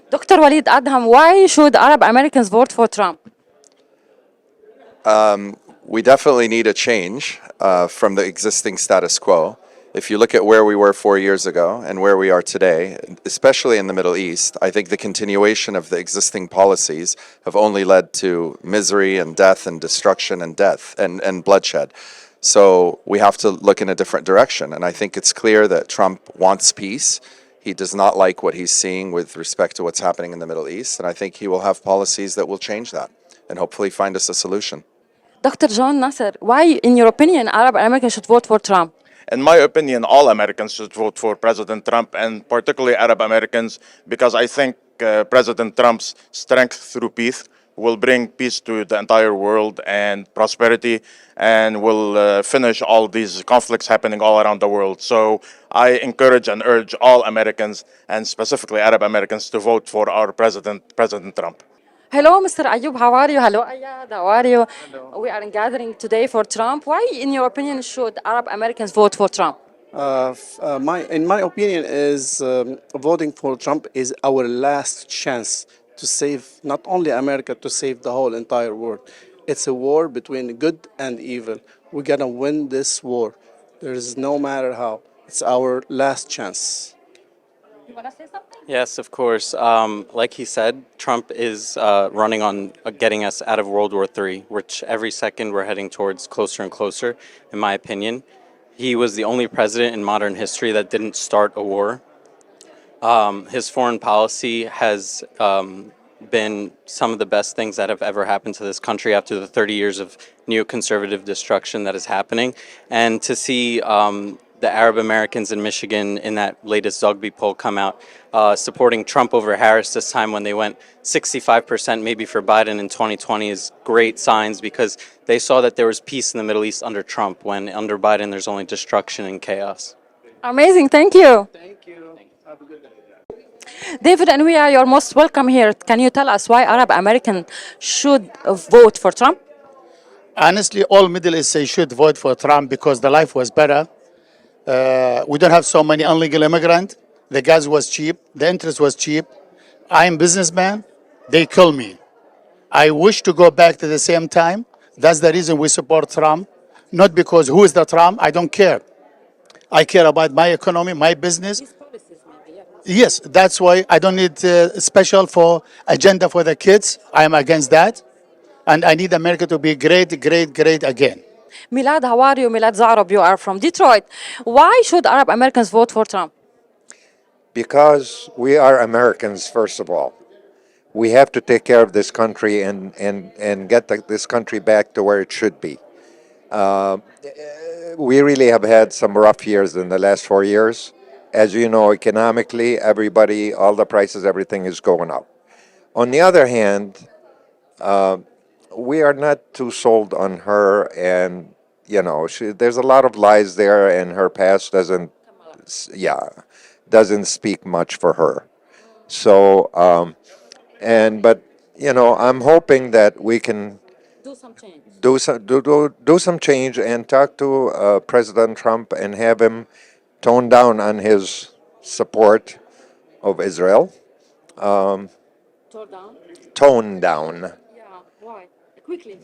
Dr. Walid Adham, why should Arab Americans vote for Trump? We definitely need a change from the existing status quo. If you look at where we were 4 years ago and where we are today, especially in the Middle East, I think the continuation of the existing policies have only led to misery and death and destruction and and bloodshed. So we have to look in a different direction. And I think it's clear that Trump wants peace. He does not like what he's seeing with respect to what's happening in the Middle East. And I think he will have policies that will change that and hopefully find us a solution. Dr. John Nasser, why, in your opinion, Arab Americans should vote for Trump? In my opinion, all Americans should vote for President Trump, and particularly Arab Americans, because I think President Trump's strength through peace will bring peace to the entire world and prosperity, and will finish all these conflicts happening all around the world. So I encourage and urge all Americans, and specifically Arab Americans, to vote for our President Trump. Hello, Mr. Ayub, how are you? Hello, Ayad, how are you? Hello. We are gathering today for Trump. Why, in your opinion, should Arab Americans vote for Trump? In my opinion, is voting for Trump is our last chance to save not only America, to save the whole entire world. It's a war between good and evil. We're gonna win this war. There is no matter how. It's our last chance. You want to say something? Yes, of course. Like he said, Trump is running on getting us out of World War III, which every second we're heading towards closer and closer, in my opinion. He was the only president in modern history that didn't start a war. His foreign policy has been some of the best things that have ever happened to this country after the 30 years of neoconservative destruction that is happening. And to see the Arab Americans in Michigan in that latest Zogby poll come out supporting Trump over Harris this time, when they went 65% maybe for Biden in 2020, is great signs, because they saw that there was peace in the Middle East under Trump, when under Biden there's only destruction and chaos. Amazing, thank you. Thank you. Have a good day. David and we are your most welcome here. Can you tell us why Arab Americans should vote for Trump? Honestly, all Middle East say should vote for Trump because the life was better. We don't have so many illegal immigrants. The gas was cheap. The interest was cheap. I'm businessman. They kill me. I wish to go back to the same time. That's the reason we support Trump. Not because who is the Trump. I don't care. I care about my economy, my business. Yes, that's why I don't need special for agenda for the kids. I am against that. And I need America to be great, great, great again. Milad, how are you? Milad Zarob, you are from Detroit. Why should Arab Americans vote for Trump? Because we are Americans, first of all. We have to take care of this country and get this country back to where it should be. We really have had some rough years in the last 4 years. As you know, economically, everybody, all the prices, everything is going up. On the other hand, we are not too sold on her, and there's a lot of lies there, and her past doesn't speak much for her. So, but I'm hoping that we can Do some change. do some change and talk to President Trump and have him tone down on his support of Israel. Tone down? Tone down. Yeah, why? Quickly.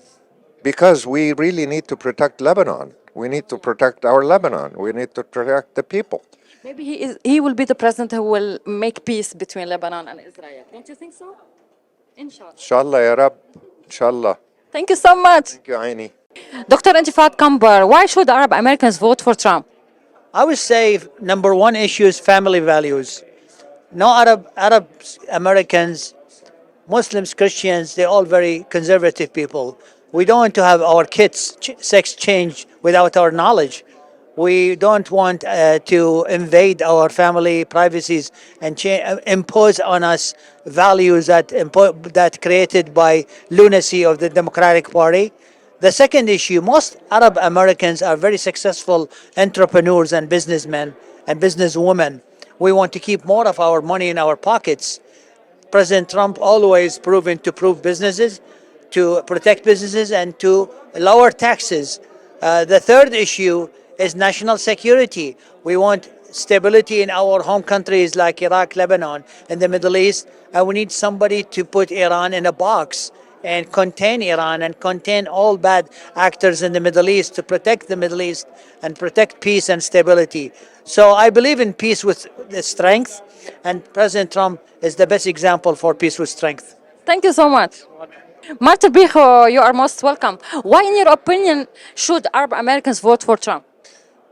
Because we really need to protect Lebanon. We need to protect our Lebanon. We need to protect the people. Maybe he will be the president who will make peace between Lebanon and Israel. Don't you think so? Inshallah. Inshallah, ya Rab. Inshallah. Thank you so much. Thank you, Aini. Dr. Intifat Kambar, why should Arab Americans vote for Trump? I would say number one issue is family values. No Arab Americans, Muslims, Christians, they're all very conservative people. We don't want to have our kids' sex change without our knowledge. We don't want to invade our family privacies and impose on us values that created by lunacy of the Democratic Party. The second issue, most Arab Americans are very successful entrepreneurs and businessmen and businesswomen. We want to keep more of our money in our pockets. President Trump always proven to businesses, to protect businesses, and to lower taxes. The third issue is national security. We want stability in our home countries like Iraq, Lebanon, and the Middle East. And we need somebody to put Iran in a box and contain Iran and contain all bad actors in the Middle East to protect the Middle East and protect peace and stability. So I believe in peace with the strength, and President Trump is the best example for peace with strength. Thank you so much. Marta Bijo, you are most welcome. Why, in your opinion, should Arab Americans vote for Trump?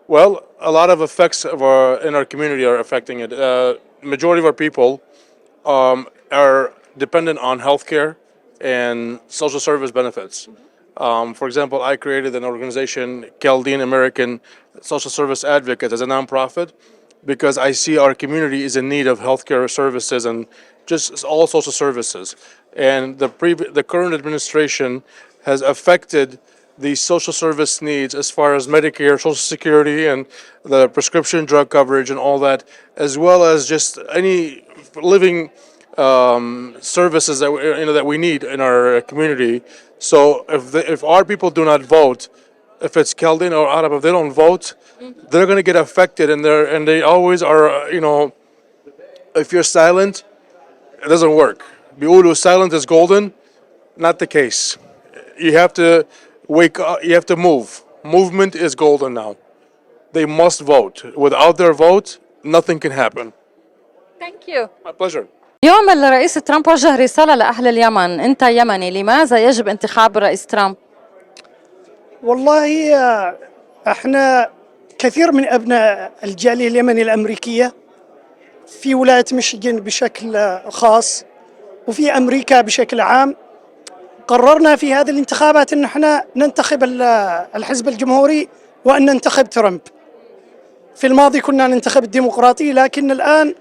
Well, a lot of effects in our community are affecting it. Majority of our people are dependent on healthcare and social service benefits. For example, I created an organization, Chaldean American Social Service Advocate, as a nonprofit, because I see our community is in need of healthcare services and just all social services. And the current administration has affected the social service needs as far as Medicare, Social Security, and the prescription drug coverage and all that, as well as just any living services that we need in our community. So if our people do not vote, if it's Chaldean or Arab, if they don't vote, they're going to get affected, and they always are. If you're silent, it doesn't work. بيقولوا silent is golden. Not the case. You have to wake up. You have to move. Movement is golden now. They must vote. Without their vote, nothing can happen. Thank you. My pleasure. اليوم الرئيس ترامب وجه رسالة لأهل اليمن. أنت يمني، لماذا يجب انتخاب الرئيس ترامب؟ والله احنا كثير من ابناء الجاليه اليمنيه الامريكيه في ولايه ميشيغان بشكل خاص وفي امريكا بشكل عام قررنا في هذه الانتخابات ان احنا ننتخب الحزب الجمهوري وان ننتخب ترامب. في الماضي كنا ننتخب الديمقراطي، لكن الان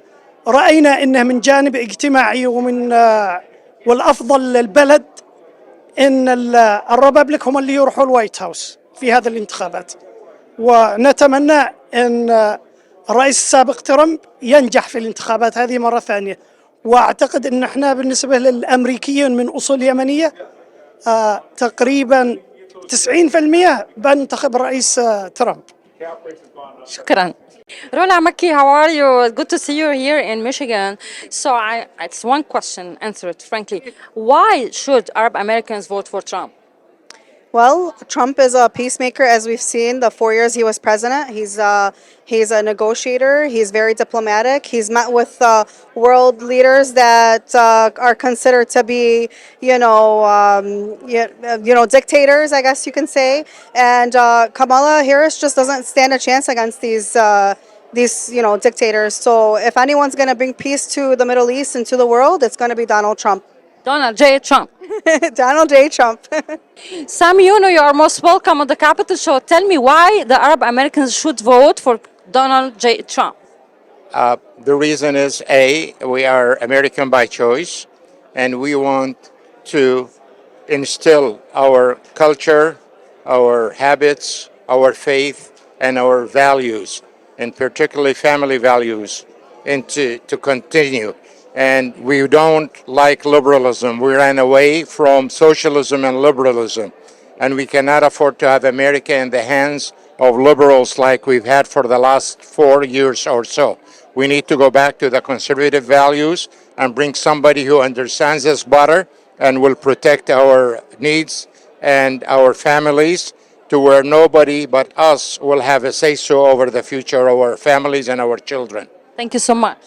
راينا انه من جانب اجتماعي والافضل للبلد ان الريبابليك هم اللي يروحوا الوايت هاوس في هذه الانتخابات، ونتمنى ان الرئيس السابق ترامب ينجح في الانتخابات هذه مرة ثانية. واعتقد ان احنا بالنسبة للامريكيين من اصول يمنية تقريبا 90% بنتخب الرئيس ترامب. شكرا. Rola Maki, how are you? Good to see you here in Michigan. So it's one question, answer it frankly. Why should Arab Americans vote for Trump? Well, Trump is a peacemaker, as we've seen the 4 years he was president. He's a negotiator. He's very diplomatic. He's met with world leaders that are considered to be, dictators, I guess you can say. And Kamala Harris just doesn't stand a chance against these dictators. So if anyone's going to bring peace to the Middle East and to the world, it's going to be Donald Trump. Donald J. Trump. Donald J. Trump. Sam, you are most welcome on the Capitol Show. Tell me why the Arab Americans should vote for Donald J. Trump. The reason is, A, we are American by choice, and we want to instill our culture, our habits, our faith, and our values, and particularly family values, to continue. And we don't like liberalism. We ran away from socialism and liberalism. And we cannot afford to have America in the hands of liberals like we've had for the last 4 years or so. We need to go back to the conservative values and bring somebody who understands us better and will protect our needs and our families to where nobody but us will have a say-so over the future of our families and our children. Thank you so much.